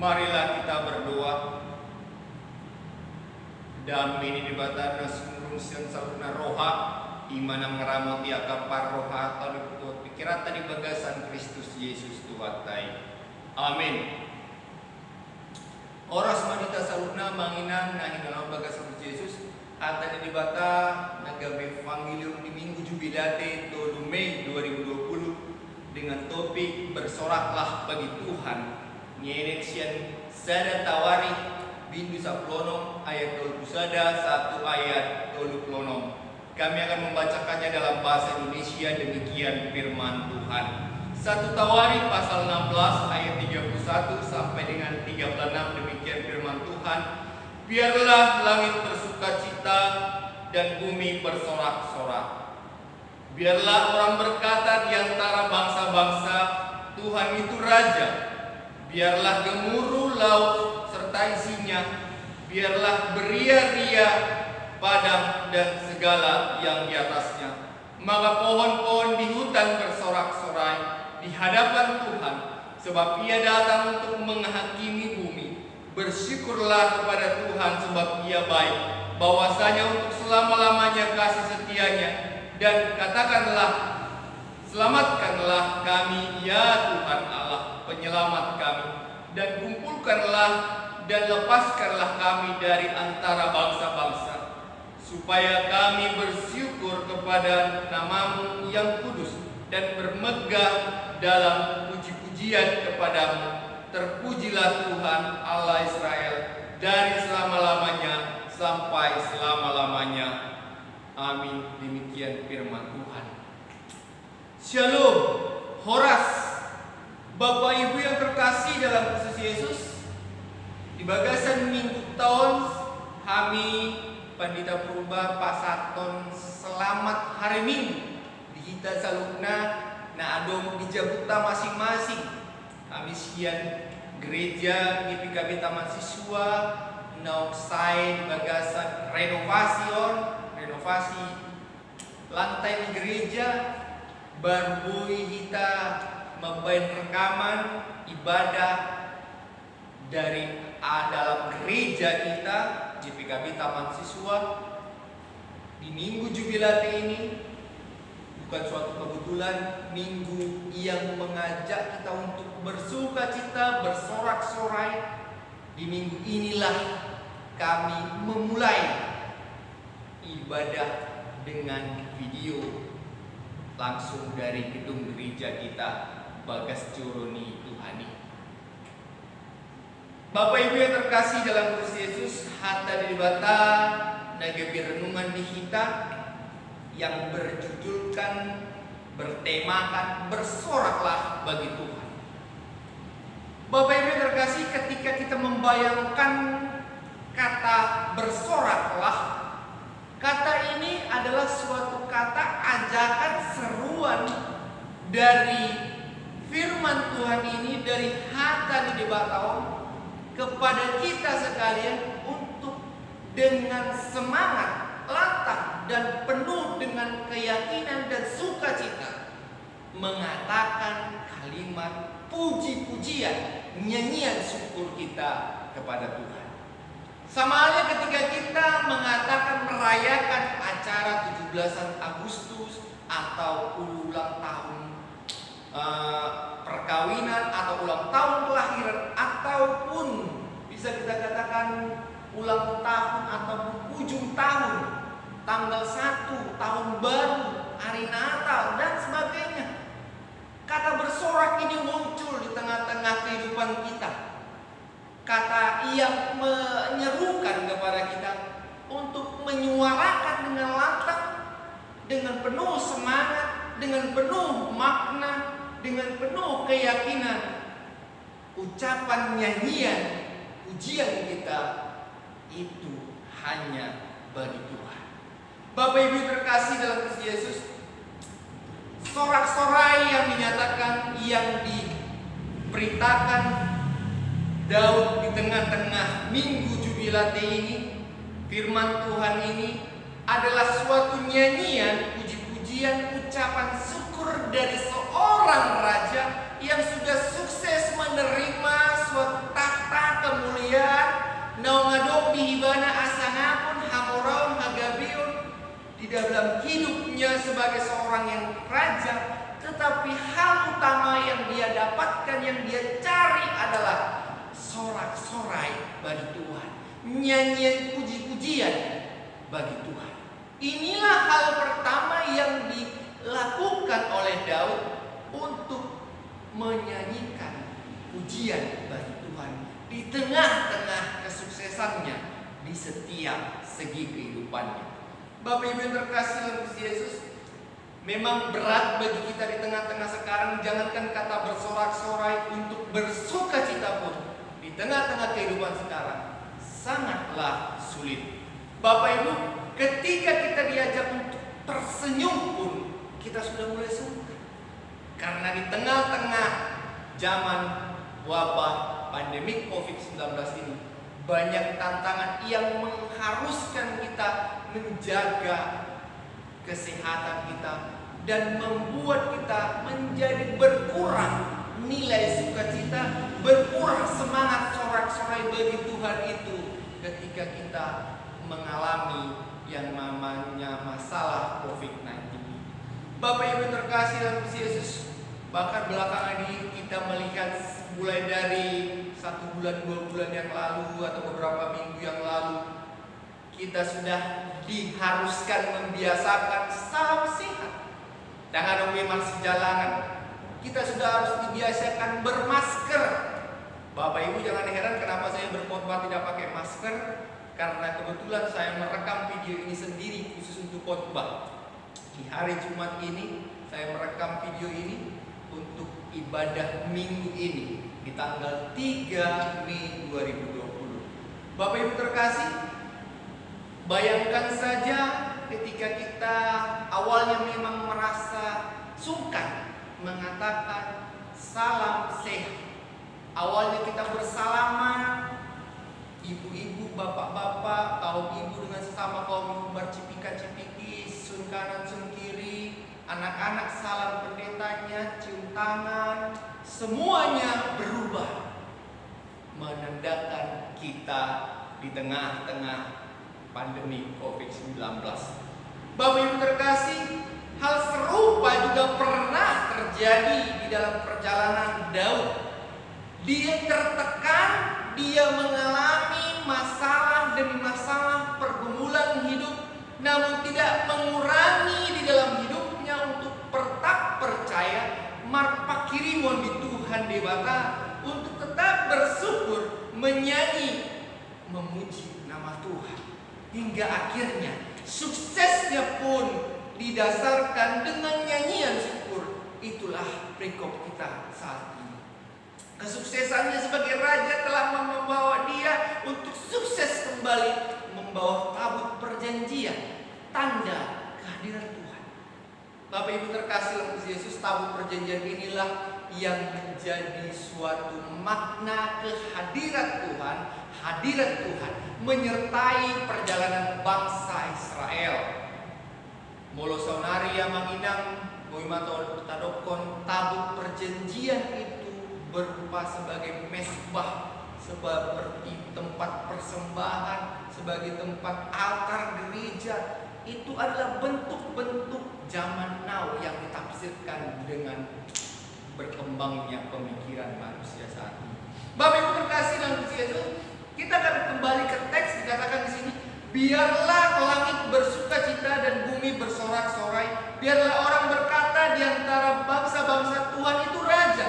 Marilah kita berdoa. Damini di batana sumurun sian saluna roha imana mengeramoti akapar roha atau dikuat pikiran tadi bagasan Kristus Yesus Tuhatai. Amin. Oras manita saluna manginan nahin dalam bagasan Yesus atau di bata nagabe evangelium di Minggu Jubilate 2 Mei 2020 dengan topik bersoraklah bagi Tuhan. Nyenek sian sada tawari Bindu Saplonom ayat 20 sada 1 ayat 20 plonom. Kami akan membacakannya dalam bahasa Indonesia. Demikian firman Tuhan. 1 Tawari pasal 16 ayat 31 sampai dengan 36. Demikian firman Tuhan. Biarlah langit bersukacita dan bumi bersorak-sorak. Biarlah orang berkata di antara bangsa-bangsa, Tuhan itu Raja. Biarlah gemuruh laut serta isinya. Biarlah beria-ria padang dan segala yang di atasnya. Maka pohon-pohon di hutan bersorak-sorai di hadapan Tuhan, sebab Ia datang untuk menghakimi bumi. Bersyukurlah kepada Tuhan sebab Ia baik, bahwasanya untuk selama-lamanya kasih setianya. Dan katakanlah, selamatkanlah kami ya Tuhan Allah penyelamat kami, dan kumpulkanlah dan lepaskanlah kami dari antara bangsa-bangsa, supaya kami bersyukur kepada nama-Mu yang kudus dan bermegah dalam puji-pujian kepadamu. Terpujilah Tuhan Allah Israel dari selama-lamanya sampai selama-lamanya. Amin. Demikian firman Tuhan. Shalom, Horas, Bapak Ibu yang terkasih dalam Kristus Yesus. Di bagasan minggu tahun kami Pandita Purba Pasaton selamat hari Minggu di kita salukna na adom di Jabuta masing-masing. Kami sian gereja di PKB Taman Siswa nausai di bagasan renovasi lantai di gereja, barbui kita membain rekaman ibadah dari dalam gereja kita di PKB Taman Siswa di Minggu Jubilate ini. Bukan suatu kebetulan minggu yang mengajak kita untuk bersuka cita, bersorak-sorai. Di minggu inilah kami memulai ibadah dengan video langsung dari gedung gereja kita Bagas Curoni Tuhani. Bapak Ibu yang terkasih dalam Kristus Yesus, hatta di bata nagabi renungan di kita yang berjudulkan, bertemakan bersoraklah bagi Tuhan. Bapak Ibu yang terkasih, ketika kita membayangkan kata bersoraklah, kata ini adalah suatu kata ajakan seruan dari firman Tuhan ini, dari hata di debatau kepada kita sekalian untuk dengan semangat, lantang dan penuh dengan keyakinan dan sukacita mengatakan kalimat puji-pujian, nyanyian syukur kita kepada Tuhan. Sama halnya ketika kita mengatakan merayakan acara 17 Agustus atau ulang tahun perkawinan atau ulang tahun kelahiran, ataupun bisa kita katakan ulang tahun ataupun ujung tahun, tanggal 1 tahun baru, hari Natal dan sebagainya. Kata bersorak ini muncul di tengah-tengah kehidupan kita. Kata yang menyerukan kepada kita untuk menyuarakan dengan lantang, dengan penuh semangat, dengan penuh makna, dengan penuh keyakinan. Ucapan nyanyian pujian kita itu hanya bagi Tuhan. Bapak Ibu terkasih dalam Kristus Yesus, sorak-sorai yang dinyatakan, yang diberitakan Daud di tengah-tengah Minggu Jubilate ini, firman Tuhan ini adalah suatu nyanyian, puji-pujian, ucapan syukur dari seorang raja yang sudah sukses menerima suatu tahta dalam hidupnya sebagai seorang yang raja, tetapi hal utama yang dia dapatkan, yang dia cari adalah sorak-sorai bagi Tuhan, nyanyian puji-pujian bagi Tuhan. Inilah hal pertama yang dilakukan oleh Daud untuk menyanyikan pujian bagi Tuhan di tengah-tengah kesuksesannya di setiap segi kehidupannya. Bapak Ibu yang terkasih dalam Kristus Yesus, memang berat bagi kita di tengah-tengah sekarang. Jangankan kata bersorak-sorai, untuk bersuka cita pun di tengah-tengah kehidupan sekarang sangatlah sulit. Bapak Ibu, ketika kita diajak untuk tersenyum pun kita sudah mulai suka, karena di tengah-tengah zaman wabah pandemi COVID-19 ini banyak tantangan yang mengharuskan kita menjaga kesehatan kita dan membuat kita menjadi berkurang nilai sukacita, berkurang semangat sorak-sorai bagi Tuhan itu ketika kita mengalami yang namanya masalah COVID-19. Bapak Ibu terkasih dalam Yesus, bahkan belakangan ini kita melihat mulai dari 1 bulan 2 bulan yang lalu atau beberapa minggu yang lalu, kita sudah diharuskan membiasakan salam sehat. Dengan masih jalanan, kita sudah harus dibiasakan bermasker. Bapak Ibu jangan heran kenapa saya berkhotbah tidak pakai masker, karena kebetulan saya merekam video ini sendiri khusus untuk khotbah. Di hari Jumat ini saya merekam video ini untuk ibadah minggu ini di tanggal 3 Mei 2020. Bapak Ibu terkasih, bayangkan saja ketika kita awalnya memang merasa sungkan mengatakan salam sehat. Awalnya kita bersalaman, ibu-ibu, bapak-bapak, kaum ibu dengan sesama kaum ibu bercipika-cipiki, sun kanan sun kiri, anak-anak salam pendetanya, cium tangan, semuanya berubah, menandakan kita di tengah-tengah pandemi COVID-19. Bapak Ibu terkasih, hal serupa juga pernah terjadi di dalam perjalanan Daud. Dia tertekan, dia mengalami masalah demi masalah, pergumulan hidup, namun tidak mengurangi di dalam hidupnya untuk tetap percaya, marpakirimon di Tuhan dewata, untuk tetap bersyukur, menyanyi, memuji nama Tuhan. Hingga akhirnya suksesnya pun didasarkan dengan nyanyian syukur. Itulah perikop kita saat ini. Kesuksesannya sebagai raja telah membawa dia untuk sukses kembali membawa tabut perjanjian, tanda kehadiran Tuhan. Bapak Ibu terkasih dalam Yesus, tabut perjanjian inilah yang menjadi suatu makna kehadiran Tuhan, hadirat Tuhan menyertai perjalanan bangsa Israel. Molo saunari yang manginang moimato tadokon, tabut perjanjian itu berupa sebagai mesbah, sebagai tempat persembahan, sebagai tempat altar gereja. Itu adalah bentuk-bentuk zaman now yang ditafsirkan dengan berkembangnya pemikiran manusia saat ini. Bapak Ibu terkasih dalam Yesus, kita akan kembali ke teks. Dikatakan di sini, biarlah langit bersukacita dan bumi bersorak-sorai. Biarlah orang berkata di antara bangsa-bangsa, Tuhan itu raja.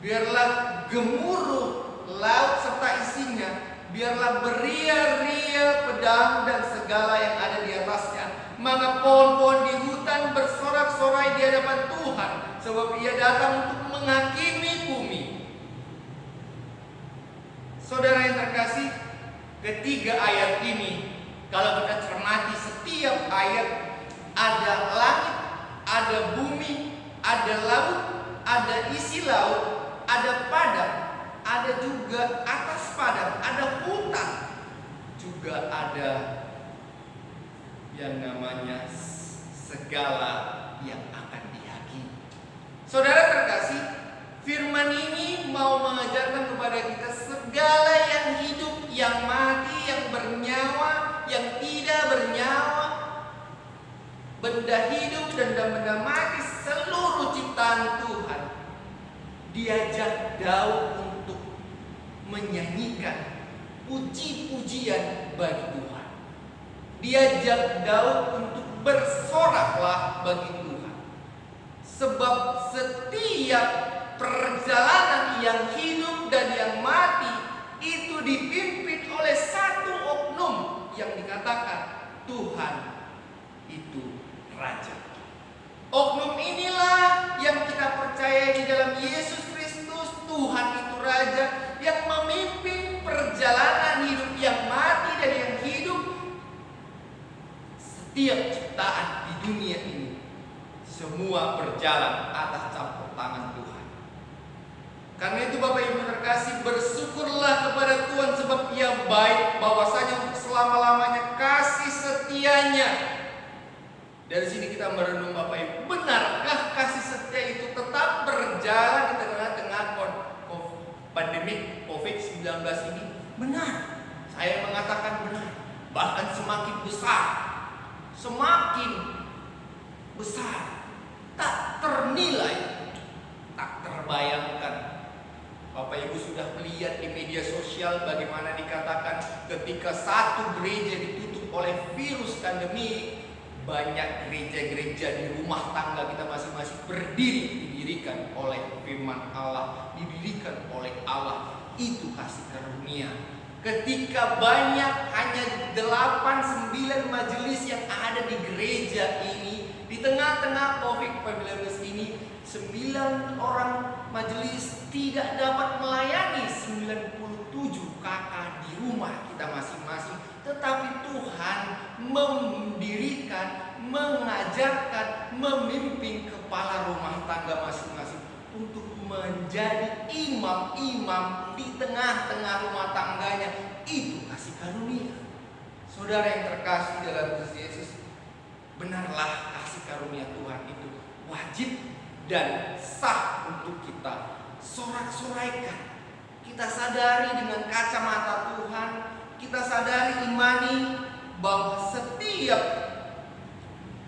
Biarlah gemuruh laut serta isinya. Biarlah beria-ria pedang dan segala yang ada di atasnya. Maka pohon-pohon di hutan bersorak-sorai di hadapan Tuhan, sebab Ia datang untuk menghakimi bumi. Saudara yang terkasih, ketiga ayat ini, kalau kita cermati setiap ayat, ada langit, ada bumi, ada laut, ada isi laut, ada padang, ada juga atas padang, ada hutan, juga ada yang namanya segala yang akan dihakimi. Saudara terkasih, firman ini mau mengajarkan kepada kita segala yang hidup, yang mati, yang bernyawa, yang tidak bernyawa, benda hidup dan benda mati, seluruh ciptaan Tuhan, diajak Daud untuk menyanyikan puji-pujian bagi Tuhan. Diajak Daud untuk bersoraklah bagi Tuhan. Sebab setiap perjalanan yang hidup dan yang mati itu dipimpin oleh satu oknum yang dikatakan Tuhan itu Raja. Oknum inilah yang kita percaya di dalam Yesus Kristus. Tuhan itu Raja yang memimpin perjalanan hidup yang mati dan yang hidup. Setiap ciptaan di dunia ini semua berjalan atas campur tangan Tuhan. Karena itu Bapak Ibu terkasih, bersyukurlah kepada Tuhan sebab Ia baik, bahwasanya untuk selama-lamanya kasih setianya. Dari sini kita merenung Bapak Ibu, benarkah kasih setia itu tetap berjalan di tengah-tengah pandemi COVID-19 ini? Benar. Saya mengatakan benar. Bahkan semakin besar. Semakin besar. Tak ternilai, tak terbayangkan. Bapak Ibu sudah melihat di media sosial bagaimana dikatakan ketika satu gereja ditutup oleh virus pandemi, banyak gereja-gereja di rumah tangga kita masing-masing didirikan oleh firman Allah, didirikan oleh Allah. Itu kasih karunia. Ketika banyak, hanya 8-9 majelis yang ada di gereja ini, di tengah-tengah COVID-19 ini, 9 orang majelis tidak dapat melayani 97 kakak di rumah kita masing-masing. Tetapi Tuhan mendirikan, mengajarkan, memimpin kepala rumah tangga masing-masing untuk menjadi imam-imam di tengah-tengah rumah tangganya. Itu kasih karunia. Saudara yang terkasih dalam Kristus Yesus, benarlah kasih karunia Tuhan itu wajib dan sah untuk kita sorak-soraikan. Kita sadari dengan kacamata Tuhan, kita sadari, imani bahwa setiap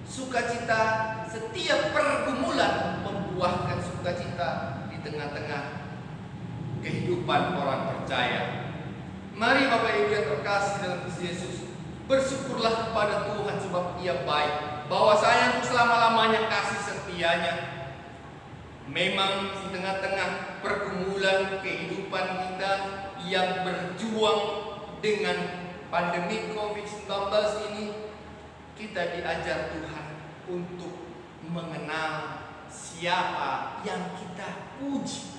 sukacita, setiap pergumulan membuahkan sukacita di tengah-tengah kehidupan orang percaya. Mari Bapak Ibu yang terkasih dalam Kristus Yesus, bersyukurlah kepada Tuhan sebab Ia baik, bahwasanya untuk selama-lamanya kasih setianya. Memang di tengah-tengah pergumulan kehidupan kita yang berjuang dengan pandemi COVID-19 ini, kita diajar Tuhan untuk mengenal siapa yang kita puji.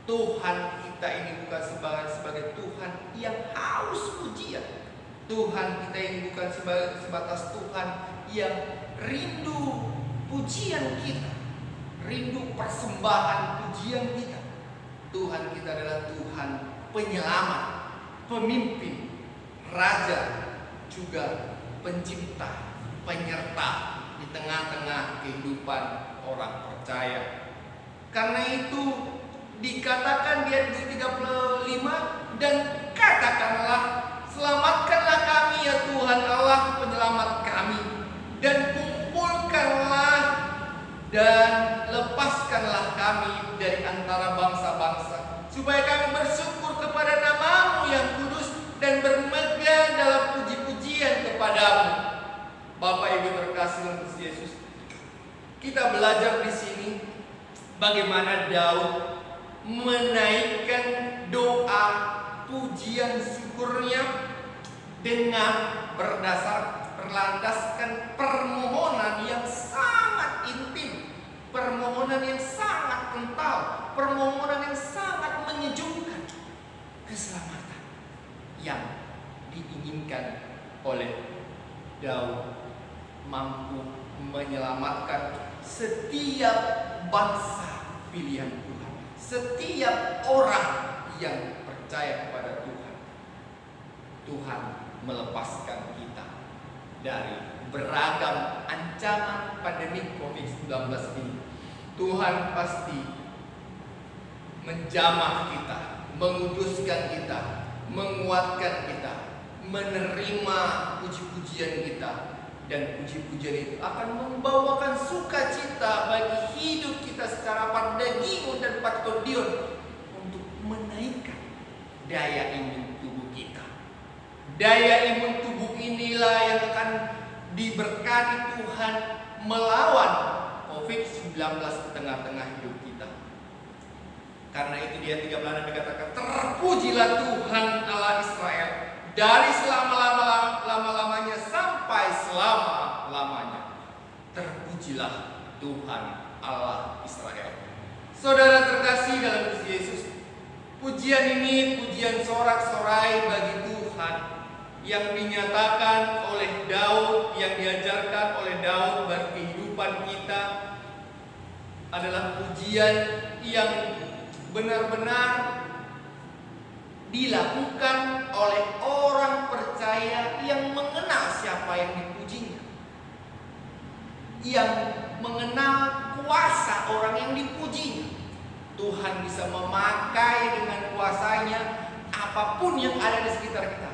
Tuhan kita ini bukan sebagai Tuhan yang haus pujian. Tuhan kita ini bukan sebatas Tuhan yang rindu pujian kita, rindu persembahan pujian kita. Tuhan kita adalah Tuhan penyelamat, pemimpin, Raja, juga pencipta, penyerta di tengah-tengah kehidupan orang percaya. Karena itu dikatakan di ayat 35, dan katakanlah, selamatkanlah kami ya Tuhan Allah penyelamat kami, dan kumpulkanlah dan lepaskanlah kami dari antara bangsa-bangsa, supaya kami bersyukur kepada nama-Mu yang kudus dan bermegah dalam puji-pujian kepadamu. Bapak Ibu terkasih dalam Kristus Yesus, kita belajar di sini bagaimana Daud menaikkan doa pujian syukurnya dengan berlandaskan permohonan yang sangat intim, permohonan yang sangat kental, permohonan yang sangat menyejukkan, keselamatan yang diinginkan oleh Daud mampu menyelamatkan setiap bangsa pilihan Tuhan, setiap orang yang percaya kepada Tuhan. Tuhan melepaskan kita dari beragam ancaman pandemi COVID-19 ini. Tuhan pasti menjamah kita, menguduskan kita, menguatkan kita, menerima puji-pujian kita, Dan puji-pujian itu akan membawakan sukacita bagi hidup kita secara pardagimu dan patkondion untuk menaikkan daya imun tubuh kita. Daya imun tubuh inilah yang akan diberkati Tuhan melawan COVID-19 di tengah-tengah hidup kita. Karena itu dia 13 dikatakan, terpujilah Tuhan Allah Israel dari selama-lamanya sampai selama-lamanya. Terpujilah Tuhan Allah Israel. Saudara terkasih dalam Kristus Yesus, pujian ini pujian sorak-sorai bagi Tuhan yang dinyatakan oleh Daud, yang diajarkan oleh Daud bagi kehidupan kita, adalah pujian yang benar-benar dilakukan oleh orang percaya yang mengenal siapa yang dipujinya, yang mengenal kuasa orang yang dipujinya. Tuhan bisa memakai dengan kuasanya apapun yang ada di sekitar kita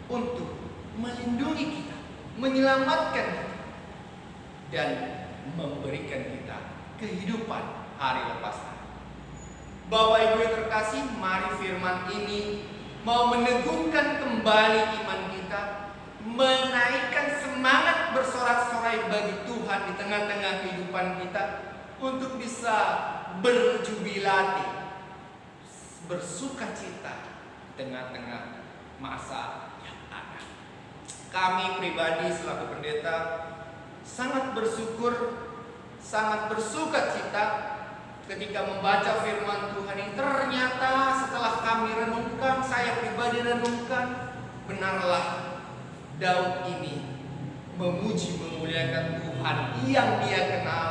untuk melindungi kita, menyelamatkan kita, dan memberikan kita kehidupan hari lepas hari. Bapak Ibu yang terkasih, mari firman ini mau meneguhkan kembali iman kita, menaikkan semangat bersorak-sorai bagi Tuhan di tengah-tengah kehidupan kita, untuk bisa berjubilati, bersukacita di tengah-tengah masa yang ada. Kami pribadi selaku pendeta sangat bersyukur, sangat bersukacita ketika membaca firman Tuhan ini. Ternyata setelah kami renungkan, saya pribadi renungkan, benarlah Daud ini memuji memuliakan Tuhan yang dia kenal,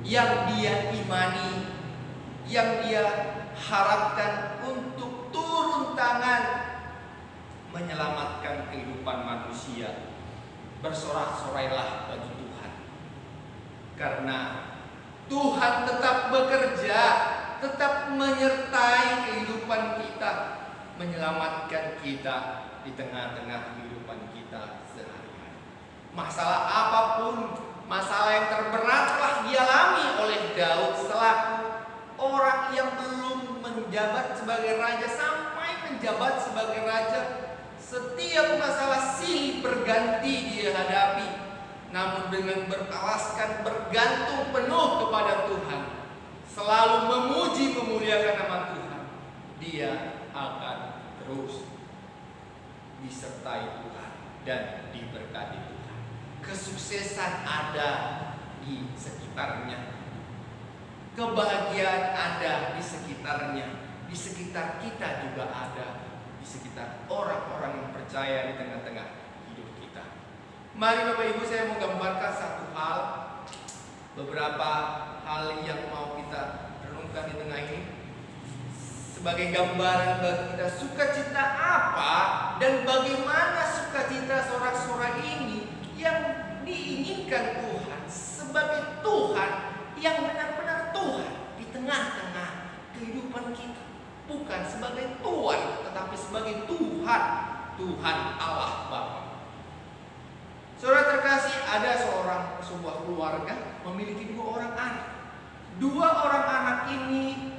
yang dia imani, yang dia harapkan untuk turun tangan menyelamatkan kehidupan manusia. Bersorak-sorailah bagi Tuhan, karena Tuhan tetap bekerja, tetap menyertai kehidupan kita, menyelamatkan kita di tengah-tengah kehidupan kita sehari-hari. Masalah apapun, masalah yang terberat telah dialami oleh Daud selaku orang yang belum menjabat sebagai raja sampai menjabat sebagai raja. Setiap masalah silih berganti dia hadapi, namun dengan beralaskan bergantung penuh kepada Tuhan, selalu memuji memuliakan nama Tuhan, dia akan terus disertai Tuhan dan diberkati Tuhan. Kesuksesan ada di sekitarnya, kebahagiaan ada di sekitarnya, di sekitar kita juga ada, di sekitar orang-orang yang percaya di tengah-tengah hidup kita. Mari Bapak Ibu, saya mau gambarkan satu hal, beberapa hal yang mau kita renungkan di tengah ini sebagai gambaran bagi kita sukacita apa dan bagaimana sukacita sorak-sorai ini yang diinginkan Tuhan sebagai Tuhan yang benar-benar Tuhan di tengah-tengah kehidupan kita, bukan sebagai Tuhan tetapi sebagai Tuhan, Tuhan Allah Bapa. Saudara terkasih, ada sebuah keluarga memiliki 2 orang anak. 2 orang anak ini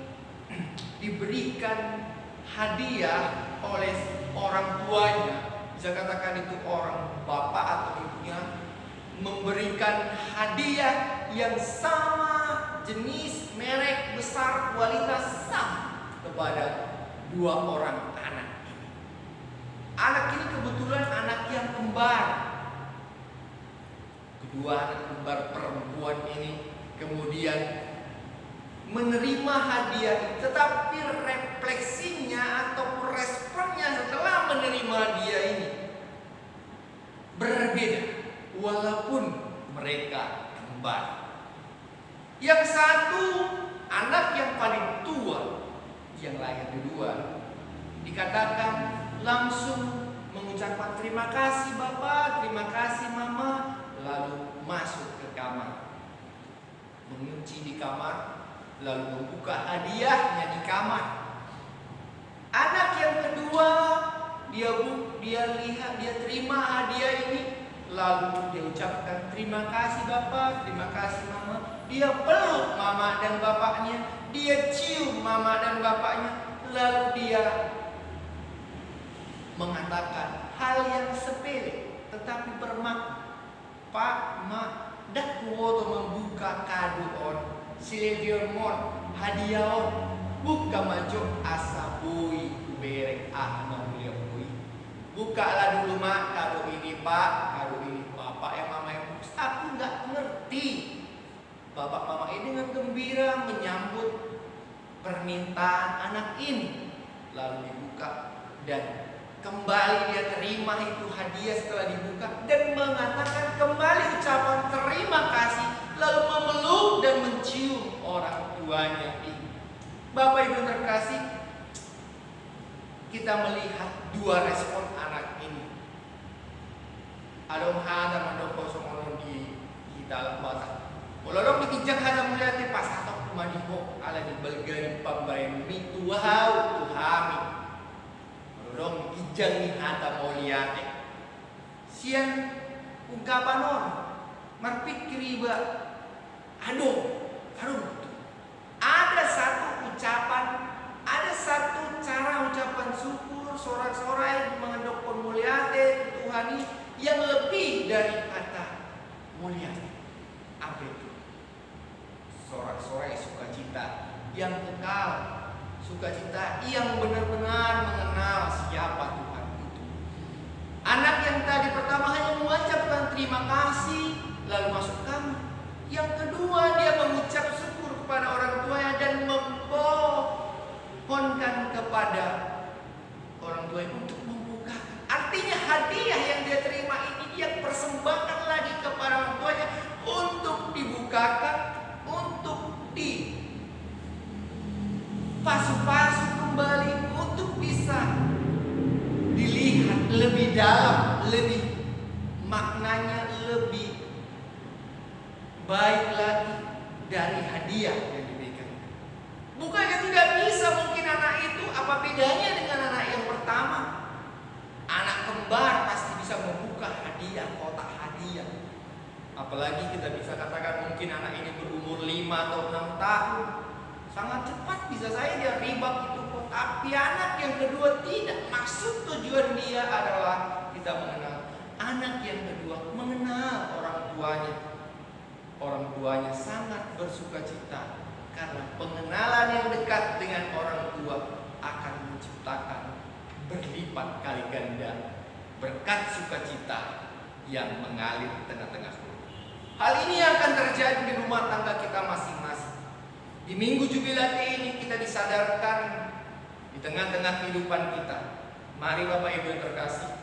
diberikan hadiah oleh orang tuanya. Bisa katakan itu orang bapak atau ibunya memberikan hadiah yang sama, jenis, merek, besar, kualitas sama kepada 2 orang anak ini. Anak ini kebetulan anak yang kembar. Kedua anak kembar perempuan ini kemudian menerima hadiah, tetapi refleksinya atau responnya setelah menerima hadiah ini berbeda, walaupun mereka kembar. Yang satu anak yang paling tua, yang lahir kedua, dikatakan langsung mengucapkan terima kasih Bapak, terima kasih Mama, lalu masuk ke kamar, mengunci di kamar, lalu membuka hadiahnya di kamar. Anak yang kedua, dia lihat, dia terima hadiah ini, Lalu dia ucapkan, terima kasih Bapak, terima kasih Mama. Dia peluk Mama dan Bapaknya, dia cium Mama dan Bapaknya. Lalu dia mengatakan hal yang sepele tetapi bermakna. Pak, Ma, dak kuoto membuka kado on, siledion mon, hadiah on, buka maju asa bui kuberek mulia bui. Bukalah dulu Ma, kado ini Pak, kado ini Bapak yang Mama yang bungkus. Aku nggak ngerti. Bapak Mama ini dengan gembira menyambut permintaan anak ini. Lalu dibuka dan kembali dia terima itu hadiah setelah dibuka dan mengatakan kembali ucapan terima kasih, lalu memeluk dan mencium orang tuanya ini. Bapak Ibu terkasih, kita melihat dua respon anak ini. Adong hada mandoko somolong di dalam bata. Molorong dikijak hada mulia pas atau kumadiho ala di balgani pambayang mitu wahau tuhami. Molorong dikijak ni hada mulia sian ungkapan on marpikir iba. Aduh, ada satu ucapan, ada satu cara ucapan syukur sorak-sorai mengendok pemuliaan Tuhani yang lebih dari kata mulia. Apa itu? Sorak-sorai sukacita yang kekal, sukacita yang benar-benar mengenal siapa Tuhan itu. Anak yang tadi pertama hanya mengucapkan terima kasih lalu masuk kamar. Yang kedua dia mengucap syukur kepada orang tuanya dan memohonkan kepada orang tuanya untuk membukakan. Artinya hadiah yang dia terima ini dia persembahkan lagi kepada orang tuanya untuk dibukakan, untuk dipasu-pasu kembali, untuk bisa dilihat lebih dalam, lebih maknanya lebih baik lagi dari hadiah yang diberikan. Bukannya tidak bisa mungkin anak itu, apa bedanya dengan anak yang pertama? Anak kembar pasti bisa membuka hadiah, kotak hadiah. Apalagi kita bisa katakan mungkin anak ini berumur 5 atau 6 tahun. Sangat cepat bisa saya dia ribak itu kotak. Tapi anak yang kedua tidak. Maksud tujuan dia adalah kita mengenal. Anak yang kedua mengenal orang tuanya. Orang tuanya sangat bersukacita karena pengenalan yang dekat dengan orang tua akan menciptakan berlipat kali ganda berkat sukacita yang mengalir di tengah-tengah keluarga. Hal ini akan terjadi di rumah tangga kita masing-masing. Di Minggu Jubilate ini kita disadarkan di tengah-tengah kehidupan kita. Mari Bapak Ibu yang terkasih.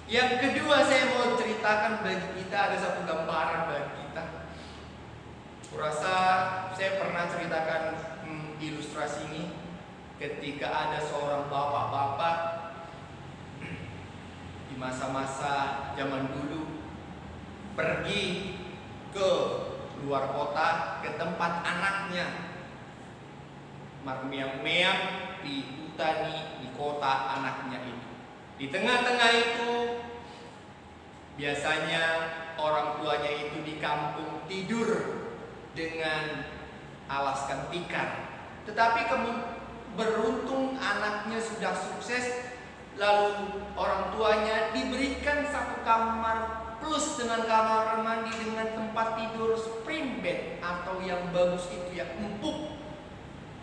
Yang kedua saya mau ceritakan bagi kita ada satu gambaran bagi kita. Kurasa saya pernah ceritakan ilustrasi ini ketika ada seorang bapak-bapak di masa-masa zaman dulu pergi ke luar kota ke tempat anaknya marmiam-miam di hutani di kota anaknya itu. Di tengah-tengah itu biasanya orang tuanya itu di kampung tidur dengan alaskan tikar. Tetapi beruntung anaknya sudah sukses, lalu orang tuanya diberikan satu kamar plus dengan kamar mandi dengan tempat tidur spring bed atau yang bagus itu yang empuk.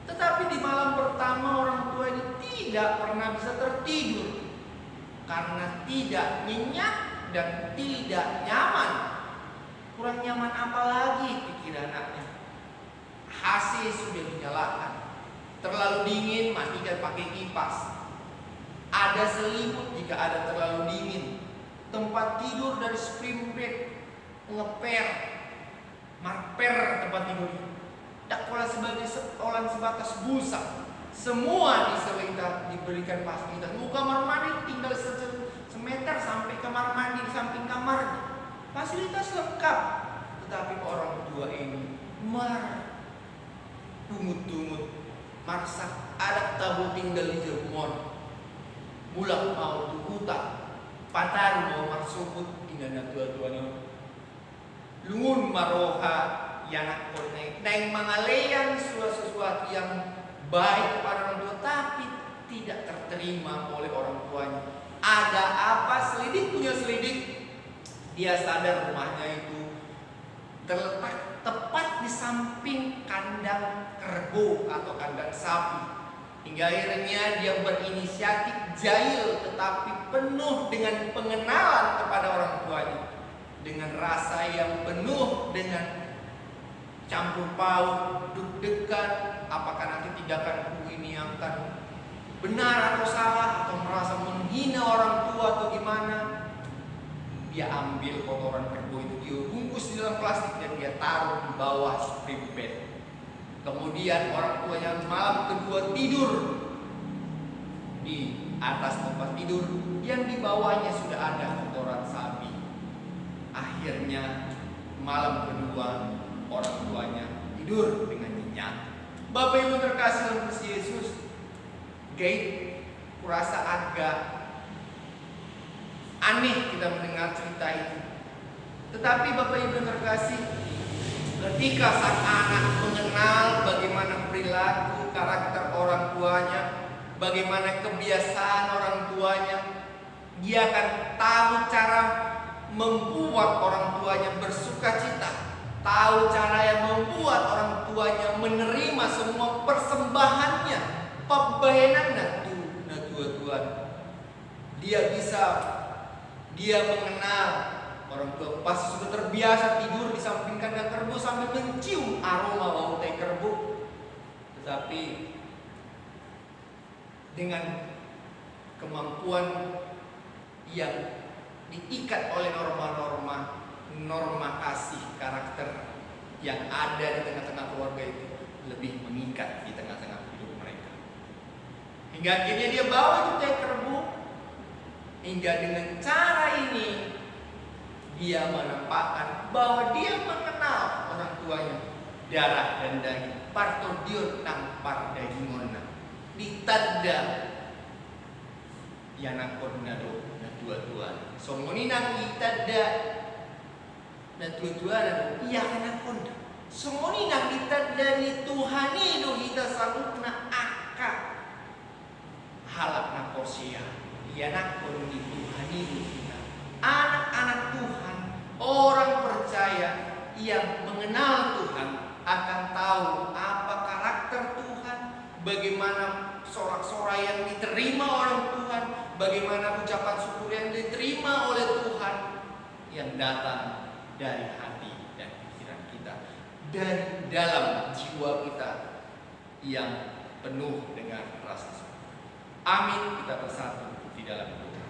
Tetapi di malam pertama orang tua ini tidak pernah bisa tertidur karena tidak nyenyak dan tidak nyaman. Kurang nyaman apa lagi pikir anaknya. AC sudah dinyalakan, terlalu dingin matikan pakai kipas. Ada selimut jika ada terlalu dingin. Tempat tidur dari spring bed ngeper, marper tempat tidur. Dakwalah sebagai olan sebatas busa. Semua diberikan fasilitas. Mau kamar mandi tinggal semeter sampai kamar mandi di samping kamar. Fasilitas lengkap. Tetapi orang tua ini tungut-tungut marsak adat tahu tinggal di Jerman. Mulak mau tuh hutang. pataru mo marsubot inana tua-tuanya lungun maroha yanak ko na yung mga leyan sesuatu yang baik kepada orang tua tapi tidak terterima oleh orang tuanya. Ada apa, selidik punya selidik, dia sadar rumahnya itu terletak tepat di samping kandang kerbau atau kandang sapi. Hingga akhirnya dia berinisiatif jahil tetapi penuh dengan pengenalan kepada orang tuanya, dengan rasa yang penuh dengan campur paut, deg-degan, apakah nanti tindakanku ini akan benar atau salah, atau merasa menghina orang tua atau gimana. Dia ambil kotoran kerbau itu, dia bungkus di dalam plastik dan dia taruh di bawah spring bed. Kemudian orang tuanya malam kedua tidur di atas tempat tidur yang di bawahnya sudah ada kotoran sapi. Akhirnya malam kedua orang tuanya tidur dengan nyenyak. Bapak Ibu terkasih dalam Kristus Yesus, kurasa agak aneh kita mendengar cerita itu. Tetapi Bapak Ibu terkasih, ketika sang anak mengenal bagaimana perilaku karakter orang tuanya, bagaimana kebiasaan orang tuanya, dia akan tahu cara membuat orang tuanya bersuka cita, tahu cara yang membuat orang tuanya menerima semua persembahannya, pembayarannya Tuhan. Dia mengenal orang tua pasti sudah terbiasa tidur di samping kandang kerbau sambil mencium aroma bau teh kerbau. Tetapi dengan kemampuan yang diikat oleh norma kasih karakter yang ada di tengah-tengah keluarga itu lebih mengikat di tengah-tengah hidup mereka. Hingga akhirnya dia bawa itu teh kerbau, hingga dengan cara ini dia menampakkan bahwa dia mengenal orang tuanya, darah dan daging. Partodion nampar dagingona ditanda yanakon nado na tua-tua. So moninang itanda na tua-tua nado iya yanakon. So moninang itanda ni Tuhan itu kita sanggup na aka halak na porsia. Yanakon ni Tuhan itu kita. Anak-anak Tuhan, orang percaya yang mengenal Tuhan akan tahu apa karakter Tuhan, bagaimana sorak-sorai yang diterima orang Tuhan, bagaimana ucapan syukur yang diterima oleh Tuhan yang datang dari hati dan pikiran kita, dari dalam jiwa kita yang penuh dengan rasa syukur. Amin. Kita bersatu di dalam doa.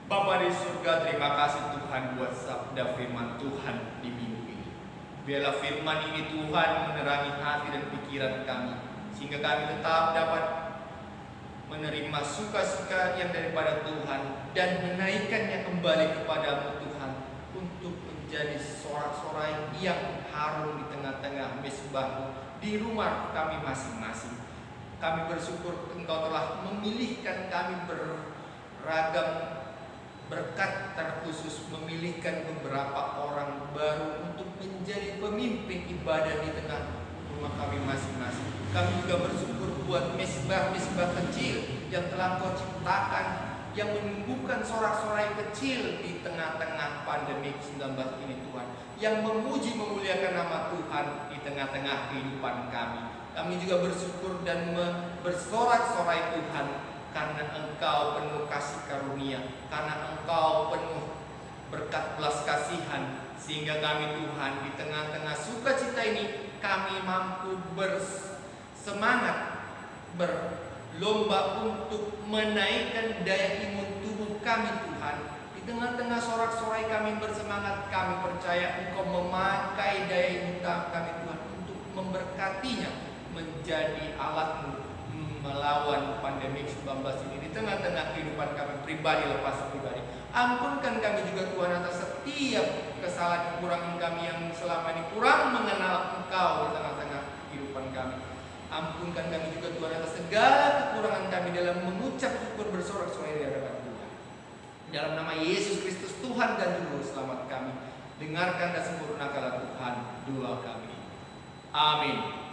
Bapa di surga, terima kasih Tuhan buat sabda firman Tuhan di minggu ini. Biarlah firman ini Tuhan menerangi hati dan pikiran kami, sehingga kami tetap dapat menerima suka-suka yang daripada Tuhan dan menaikkannya kembali kepadamu Tuhan, untuk menjadi sorak-sorai yang harum di tengah-tengah mesbah di rumah kami masing-masing. Kami bersyukur Engkau telah memilihkan kami beragam berkat terkhusus, memilihkan beberapa orang baru untuk menjadi pemimpin ibadah di tengah rumah kami masing-masing. Kami juga bersyukur buat mesbah-mesbah kecil yang telah Kau ciptakan, yang menumbuhkan sorak-sorai kecil di tengah-tengah pandemi 19 ini Tuhan, yang memuji memuliakan nama Tuhan di tengah-tengah kehidupan kami. Kami juga bersyukur dan bersorak-sorai Tuhan, karena Engkau penuh kasih karunia, karena Engkau penuh berkat belas kasihan, sehingga kami Tuhan di tengah-tengah sukacita ini kami mampu bersemangat, berlomba untuk menaikkan daya imun tubuh kami Tuhan. Di tengah-tengah sorak-sorai kami bersemangat, kami percaya Engkau memakai daya imun kami Tuhan untuk memberkatinya, menjadi alat-Mu melawan pandemi 19 ini di tengah-tengah kehidupan kami pribadi lepas pribadi. Ampunkan kami juga Tuhan atas setiap kesalahan kekurangan kami yang selama ini kurang mengenal Engkau di tengah-tengah kehidupan kami. Ampunkan kami juga Tuhan atas segala kekurangan kami dalam mengucap syukur bersorak-sorai di hadapan Tuhan. Dalam nama Yesus Kristus Tuhan dan Juru Selamat kami, dengarkan dan sempurnakanlah Tuhan doa kami. Amin.